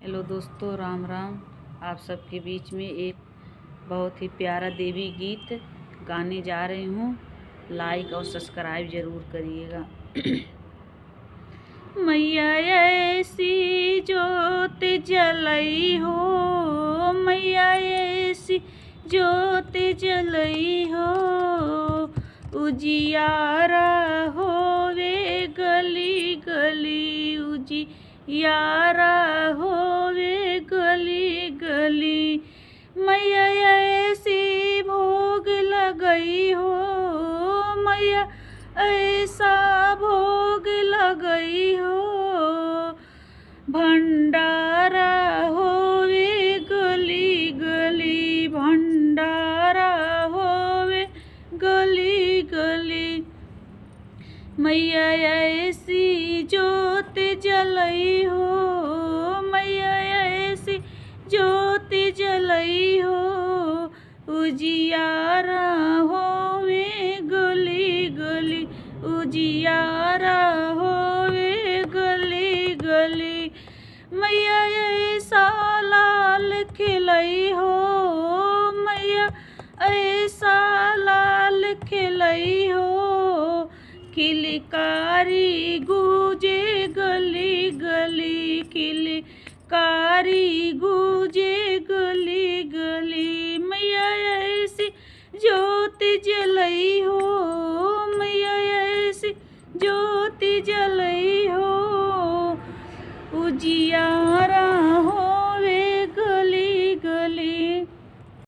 Hello दोस्तों, राम राम। आप सबके बीच में एक बहुत ही प्यारा देवी गीत गाने जा रही हूँ। लाइक और सब्सक्राइब ज़रूर करिएगा। मैया ऐसी जोत जलई हो, मैया ऐसी जोत जलई हो, उजियारा होवे गली गली, उजियारा होवे गली गली। मैया ऐसी भोग लगई हो, मैया ऐसा भोग लगई हो, भंडारा होवे गली गली, भंडारा होवे गली गली। मैया ऐसी जोत जलई हो, मैया ऐसी जोत जलई हो, उजियारा होवे गली गली, उजियारा होवे गली गली। मैया ऐसा लाल खिलई हो, मैया ऐसा लाल खिलई हो, किलकारी गूंजे गली गली, किलकारी गूंजे गली गली। मैया ऐसी जोत जल